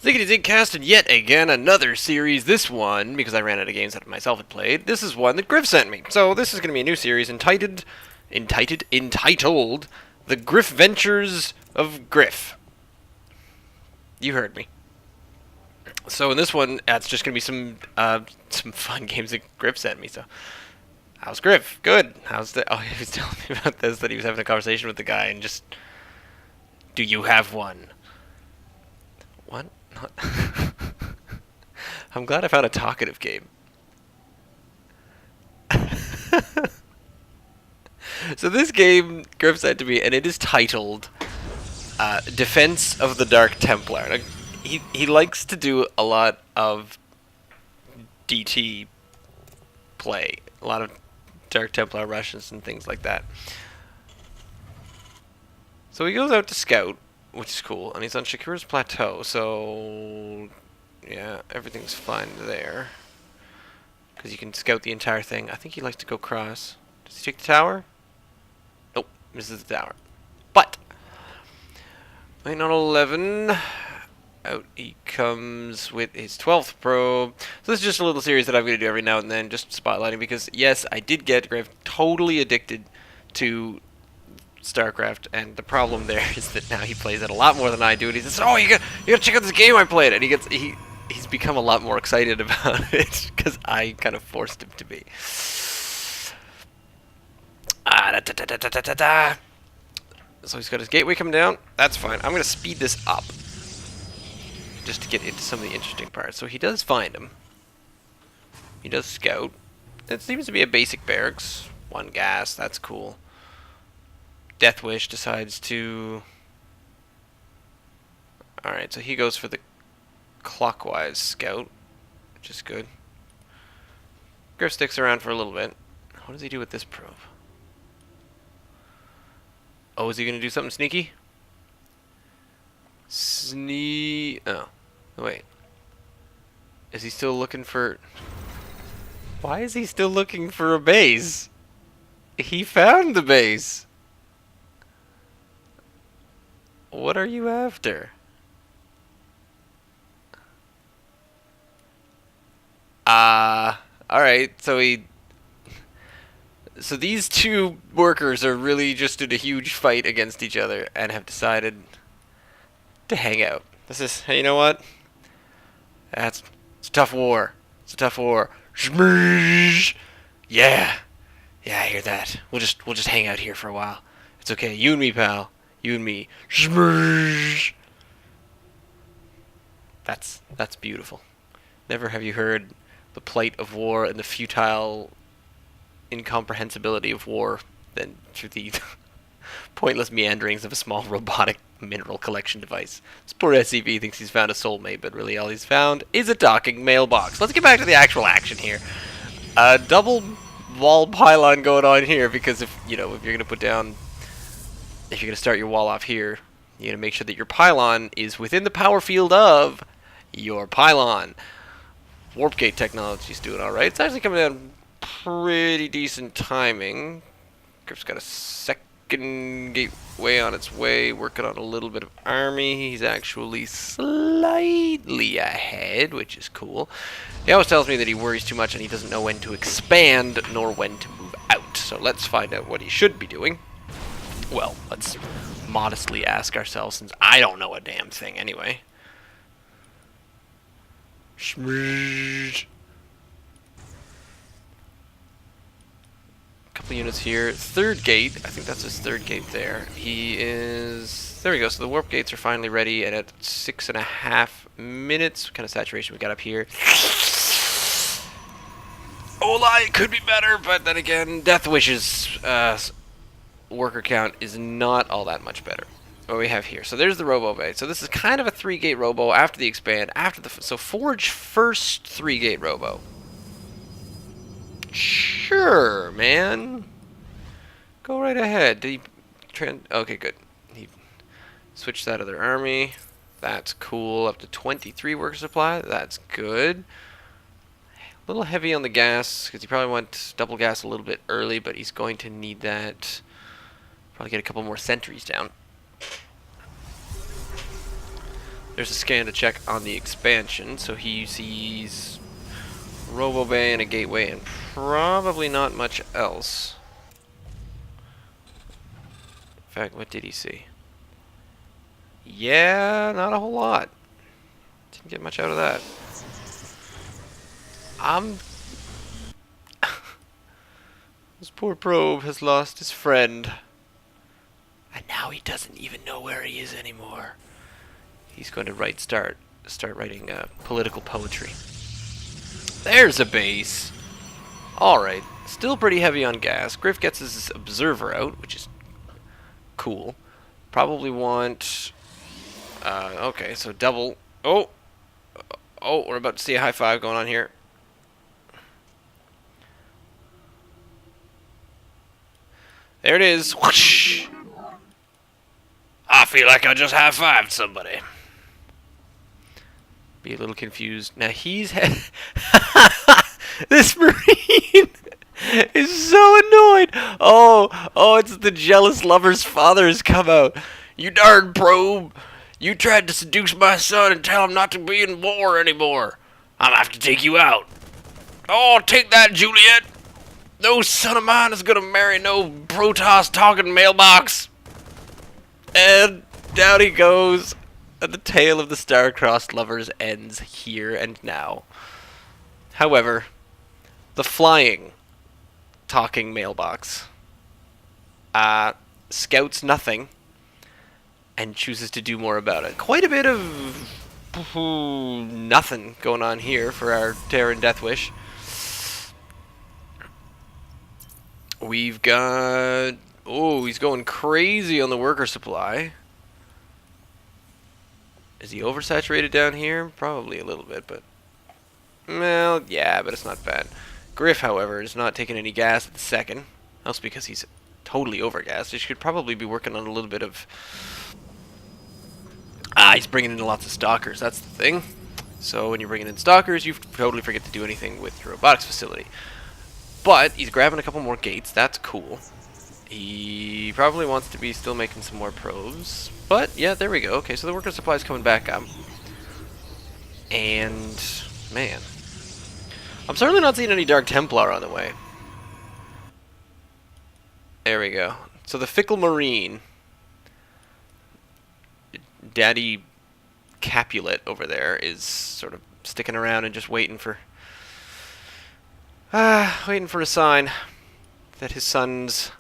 Ziggity Zigcast, and yet again another series. This one, because I ran out of games that I myself had played, this is one that Griff sent me. So this is going to be a new series entitled The Griff Ventures of Griff. You heard me. So in this one, it's just going to be some fun games that Griff sent me. So, how's Griff? Good. How's the? Oh, he was telling me about this, that he was having a conversation with the guy, and just, do you have one? What? Not I'm glad I found a talkative game. So this game, Griff said to me, and it is titled Defense of the Dark Templar. Now, he likes to do a lot of DT play, a lot of Dark Templar rushes and things like that. So he goes out to scout, which is cool, and he's on Shakira's plateau, so yeah, everything's fine there. Because you can scout the entire thing. I think he likes to go across. Does he take the tower? Nope, misses the tower. But, waiting on 11, out he comes with his 12th probe. So this is just a little series that I'm going to do every now and then, just spotlighting, because yes, I did get Griff totally addicted to StarCraft, and the problem there is that now he plays it a lot more than I do, and he says, "Oh, you gotta check out this game I played," and he's become a lot more excited about it because I kind of forced him to be. So he's got his gateway coming down. That's fine. I'm gonna speed this up just to get into some of the interesting parts. So he does find him. He does scout. It seems to be a basic barracks. One gas. That's cool. Deathwish decides to... Alright, so he goes for the clockwise scout, which is good. Griff sticks around for a little bit. What does he do with this probe? Oh, is he going to do something sneaky? Oh, wait. Is he still looking for... Why is he still looking for a base? He found the base. What are you after? Alright, so these two workers are really just in a huge fight against each other and have decided to hang out. This is, hey, you know what? It's a tough war. It's a tough war. Shmoosh! Yeah. Yeah, I hear that. We'll just hang out here for a while. It's okay. You and me, pal. You and me. Shmoosh! That's beautiful. Never have you heard the plight of war and the futile incomprehensibility of war than through the pointless meanderings of a small robotic mineral collection device. This poor SCV thinks he's found a soulmate, but really all he's found is a docking mailbox. Let's get back to the actual action here. Double wall pylon going on here, because if you're going to start your wall off here, you're going to make sure that your pylon is within the power field of your pylon. Warp gate technology is doing alright. It's actually coming down pretty decent timing. Griff's got a second gateway on its way, working on a little bit of army. He's actually slightly ahead, which is cool. He always tells me that he worries too much and he doesn't know when to expand nor when to move out. So let's find out what he should be doing. Well, let's modestly ask ourselves, since I don't know a damn thing anyway. Shmoosh. Couple units here. Third gate. I think that's his third gate there. There we go. So the warp gates are finally ready, and at 6.5 minutes, what kind of saturation we got up here? Ola, it could be better, but then again, Deathwish's worker count is not all that much better. What we have here. So there's the robo bay. So this is kind of a 3-gate robo after the expand. So forge first 3-gate robo. Sure, man. Go right ahead. Did he okay, good. He switched that other army. That's cool. Up to 23 worker supply. That's good. A little heavy on the gas, because he probably went double gas a little bit early, but he's going to need that. Probably get a couple more sentries down. There's a scan to check on the expansion, so he sees Robo Bay and a gateway and probably not much else. In fact, what did he see? Yeah, not a whole lot. Didn't get much out of that. This poor probe has lost his friend. And now he doesn't even know where he is anymore. He's going to start writing political poetry. There's a base. Alright, still pretty heavy on gas. Griff gets his observer out, which is cool. Probably want... okay, so double... Oh, we're about to see a high five going on here. There it is. Whoosh! I feel like I just high-fived somebody. Be a little confused. Now he's... This Marine is so annoyed. Oh, it's the jealous lover's father has come out. You darn probe. You tried to seduce my son and tell him not to be in war anymore. I'm gonna have to take you out. Oh, take that, Juliet. No son of mine is gonna marry no Protoss talking mailbox. And down he goes. And the tale of the star-crossed lovers ends here and now. However, the flying talking mailbox scouts nothing and chooses to do more about it. Quite a bit of nothing going on here for our Terran Deathwish. We've got... Oh, he's going crazy on the worker supply. Is he oversaturated down here? Probably a little bit, but... Well, yeah, but it's not bad. Griff, however, is not taking any gas at the second. That's because he's totally overgassed. He should probably be working on a little bit of... he's bringing in lots of stalkers. That's the thing. So when you're bringing in stalkers, you totally forget to do anything with your robotics facility. But he's grabbing a couple more gates. That's cool. He probably wants to be still making some more probes. But, yeah, there we go. Okay, so the worker supply is coming back up. And, man. I'm certainly not seeing any Dark Templar on the way. There we go. So the Fickle Marine, Daddy Capulet over there, is sort of sticking around and just waiting for a sign that his son's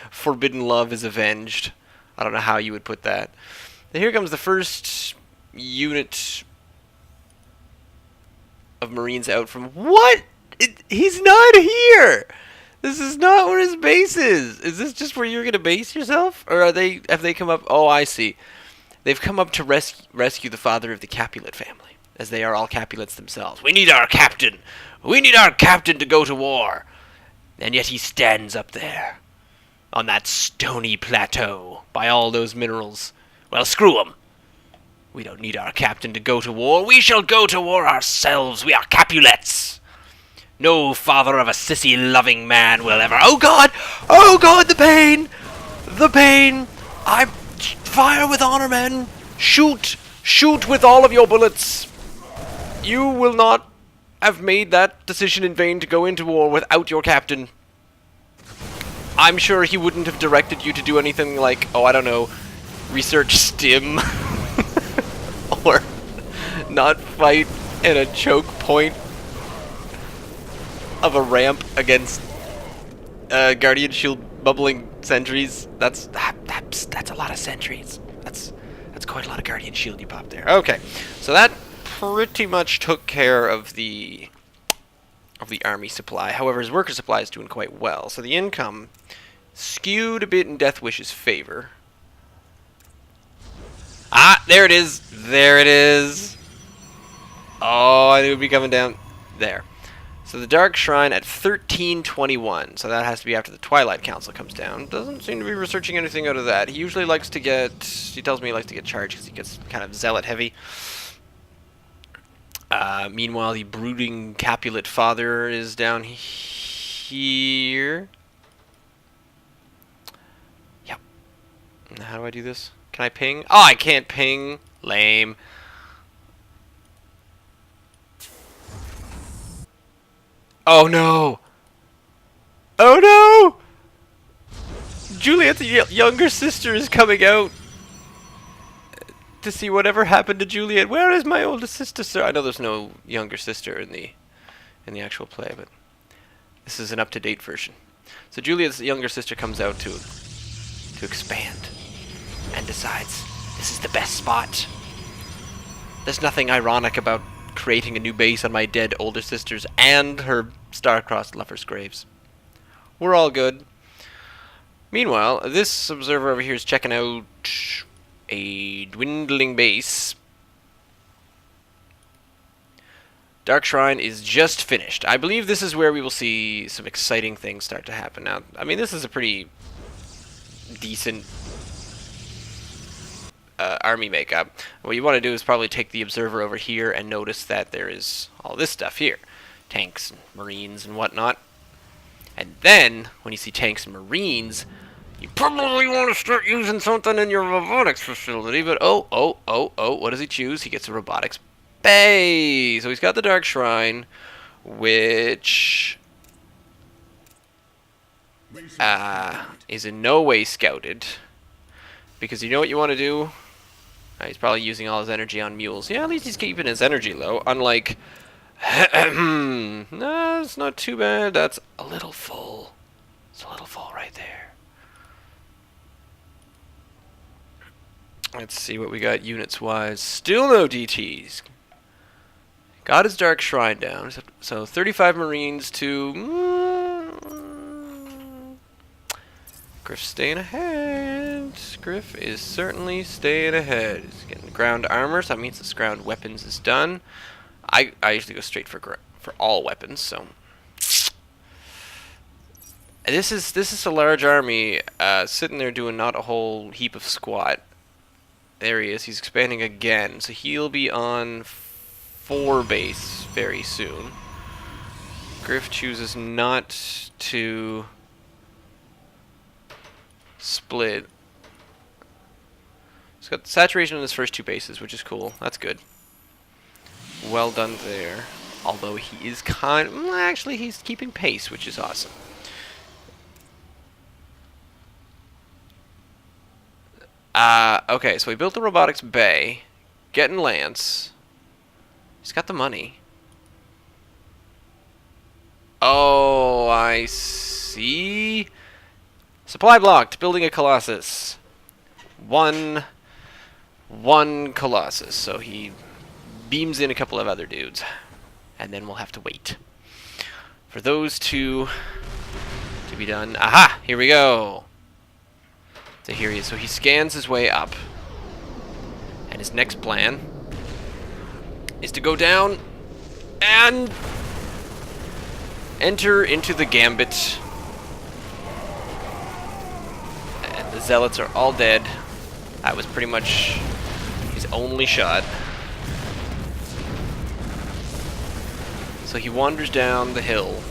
forbidden love is avenged. I don't know how you would put that. And here comes the first unit of Marines out from... What? He's not here! This is not where his base is! Is this just where you're going to base yourself? Or have they come up... Oh, I see. They've come up to rescue the father of the Capulet family, as they are all Capulets themselves. We need our captain! We need our captain to go to war! And yet he stands up there, on that stony plateau, by all those minerals. Well, screw him. We don't need our captain to go to war. We shall go to war ourselves. We are Capulets. No father of a sissy-loving man will ever... Oh, God! Oh, God, the pain! The pain! Fire with honor, men! Shoot! Shoot with all of your bullets! You will not have made that decision in vain to go into war without your captain. I'm sure he wouldn't have directed you to do anything like, oh, I don't know, research STEM. Or not fight at a choke point of a ramp against Guardian Shield bubbling sentries. That's a lot of sentries. That's quite a lot of Guardian Shield you popped there. Okay, so that pretty much took care of the army supply. However, his worker supply is doing quite well. So the income skewed a bit in Deathwish's favor. Ah, there it is. There it is. Oh, I knew it would be coming down. There. So the Dark Shrine at 1321. So that has to be after the Twilight Council comes down. Doesn't seem to be researching anything out of that. He usually likes to get... He tells me he likes to get charged because he gets kind of zealot heavy. Meanwhile, the brooding Capulet father is down here. Yep. Now, how do I do this? Can I ping? Oh, I can't ping. Lame. Oh no! Oh no! Juliet's younger sister is coming out to see whatever happened to Juliet. Where is my older sister, sir? I know there's no younger sister in the actual play, but this is an up-to-date version. So Juliet's younger sister comes out to expand and decides this is the best spot. There's nothing ironic about creating a new base on my dead older sister's and her star-crossed lover's graves. We're all good. Meanwhile, this observer over here is checking out a dwindling base. Dark Shrine is just finished. I believe this is where we will see some exciting things start to happen. Now, I mean, this is a pretty decent army makeup. What you want to do is probably take the observer over here and notice that there is all this stuff here. Tanks and marines and whatnot. And then, when you see tanks and marines, you probably want to start using something in your robotics facility. But what does he choose? He gets a robotics bay. So he's got the Dark Shrine, which is in no way scouted. Because you know what you want to do? He's probably using all his energy on mules. Yeah, at least he's keeping his energy low. Unlike... no, it's not too bad. That's a little full. It's a little full right there. Let's see what we got units-wise. Still no DTs. Got his Dark Shrine down. So 35 Marines to... Griff staying ahead. Griff is certainly staying ahead. He's getting ground armor, so that means his ground weapons is done. I usually go straight for all weapons, so... This is a large army sitting there doing not a whole heap of squat. There he is. He's expanding again, so he'll be on 4 base very soon. Griff chooses not to split. He's got saturation in his first 2 bases, which is cool. That's good. Well done there. Although he is actually, he's keeping pace, which is awesome. Okay, so we built the robotics bay. Getting Lance. He's got the money. Oh, I see. Supply blocked. Building a Colossus. One Colossus. So he beams in a couple of other dudes. And then we'll have to wait for those two to be done. Aha! Here we go. So here he is. So he scans his way up. And his next plan is to go down and enter into the gambit. And the zealots are all dead. That was pretty much his only shot. So he wanders down the hill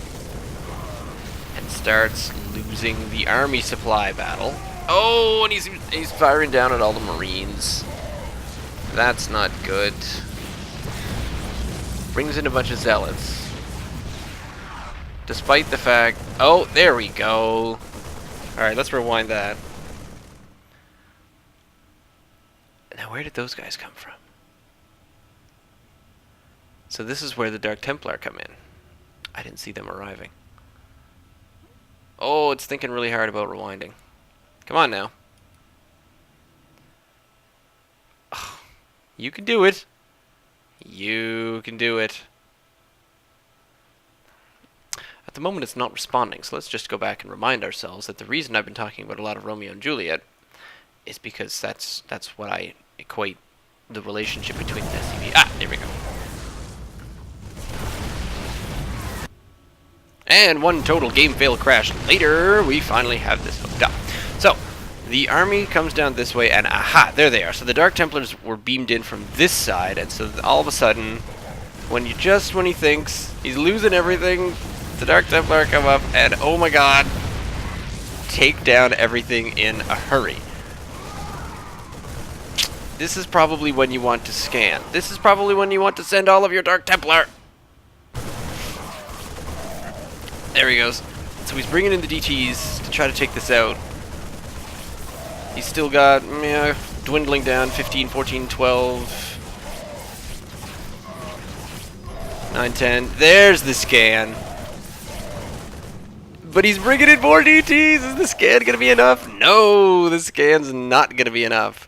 and starts losing the army supply battle. Oh, and he's firing down at all the Marines. That's not good. Brings in a bunch of zealots. Despite the fact... Oh, there we go. Alright, let's rewind that. Now, where did those guys come from? So this is where the Dark Templar come in. I didn't see them arriving. Oh, it's thinking really hard about rewinding. Come on now. Oh, you can do it. You can do it. At the moment it's not responding, so let's just go back and remind ourselves that the reason I've been talking about a lot of Romeo and Juliet is because that's what I equate the relationship between the SCV. Ah, there we go. And one total game fail crash later, we finally have this hooked up. So, the army comes down this way, and aha, there they are. So the Dark Templars were beamed in from this side, and so all of a sudden, when he thinks he's losing everything, the Dark Templar come up, and oh my god, take down everything in a hurry. This is probably when you want to scan. This is probably when you want to send all of your Dark Templar. There he goes. So he's bringing in the DTs to try to take this out. He's still got, dwindling down, 15, 14, 12, 9, 10. There's the scan. But he's bringing in more DTs. Is the scan going to be enough? No, the scan's not going to be enough.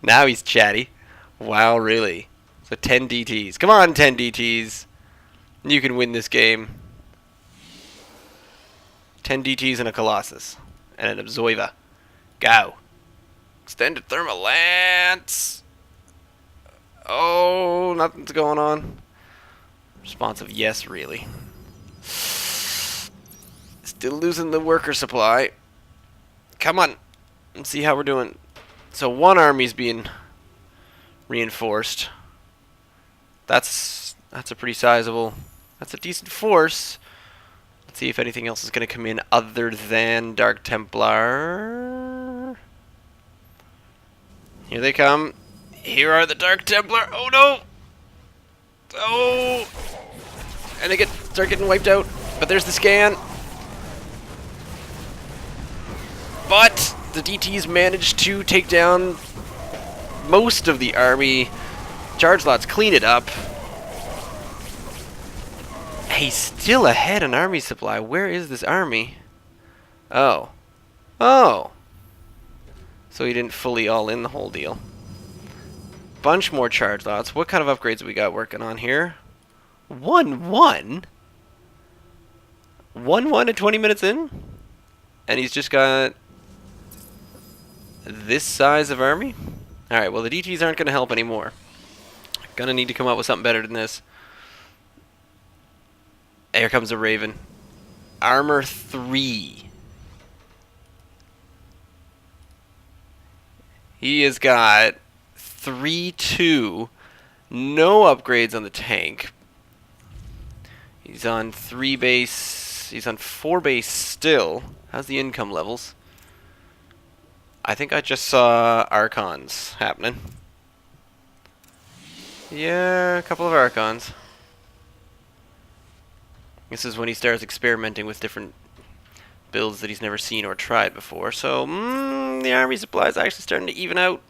Now he's chatty. Wow, really? So 10 DTs. Come on, 10 DTs. You can win this game. 10 DTs and a Colossus. And an Absoiva. Go. Extended Thermal Lance. Oh, nothing's going on. Responsive, yes, really. Still losing the worker supply. Come on. Let's see how we're doing. So one army's being reinforced. That's a pretty sizable. That's a decent force. Let's see if anything else is going to come in other than Dark Templar. Here they come. Here are the Dark Templar. Oh no! Oh! And they start getting wiped out. But there's the scan. But the DTs managed to take down most of the army. Charge lots clean it up. He's still ahead in army supply. Where is this army? Oh. Oh. So he didn't fully all in the whole deal. Bunch more charge lots. What kind of upgrades we got working on here? 1-1? 1-1 at 20 minutes in? And he's just got this size of army? Alright, well the DTs aren't going to help anymore. Gonna need to come up with something better than this. Here comes a Raven. Armor 3. He has got 3-2. No upgrades on the tank. He's on 3 base. He's on 4 base still. How's the income levels? I think I just saw Archons happening. Yeah, a couple of Archons. This is when he starts experimenting with different builds that he's never seen or tried before. So, the army supply is actually starting to even out.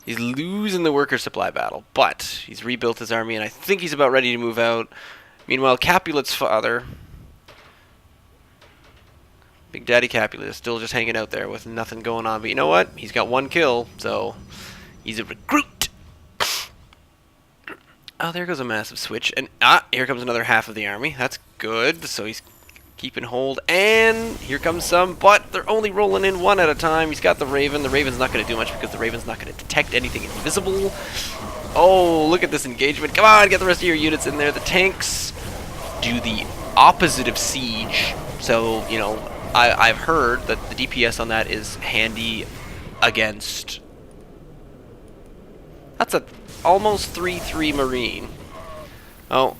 He's losing the worker supply battle, but he's rebuilt his army, and I think he's about ready to move out. Meanwhile, Capulet's father, Big Daddy Capulet, is still just hanging out there with nothing going on. But you know what? He's got 1 kill, so he's a recruit. Oh, there goes a massive switch. And here comes another half of the army. That's good. So he's keeping hold. And here comes some, but they're only rolling in 1 at a time. He's got the Raven. The Raven's not going to do much because the Raven's not going to detect anything invisible. Oh, look at this engagement. Come on, get the rest of your units in there. The tanks do the opposite of siege. So, you know, I've heard that the DPS on that is handy against... That's a almost 3-3 Marine. Oh.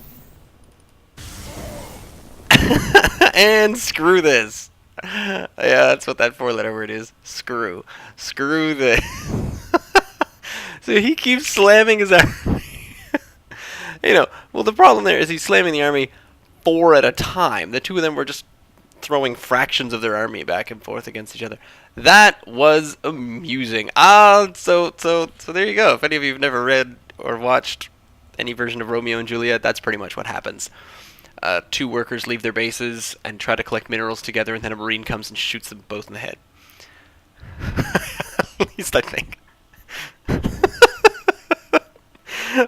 And screw this. Yeah, that's what that 4-letter word is. Screw. Screw this. So he keeps slamming his army. You know, well, the problem there is he's slamming the army 4 at a time. The 2 of them were just throwing fractions of their army back and forth against each other. That was amusing. So there you go. If any of you have never read or watched any version of Romeo and Juliet, that's pretty much what happens. 2 workers leave their bases and try to collect minerals together, and then a Marine comes and shoots them both in the head. At least I think.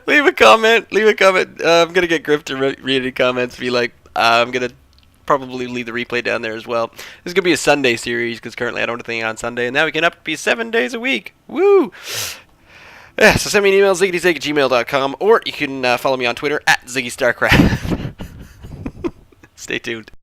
Leave a comment. Leave a comment. I'm going to get Griff to read any comments. Be like, I'm going to probably leave the replay down there as well. This is going to be a Sunday series because currently I don't have anything on Sunday, and now we can up to be 7 days a week. Woo! Yeah, so send me an email, ziggitysig@gmail.com, or you can follow me on Twitter @ZiggyStarcraft. Stay tuned.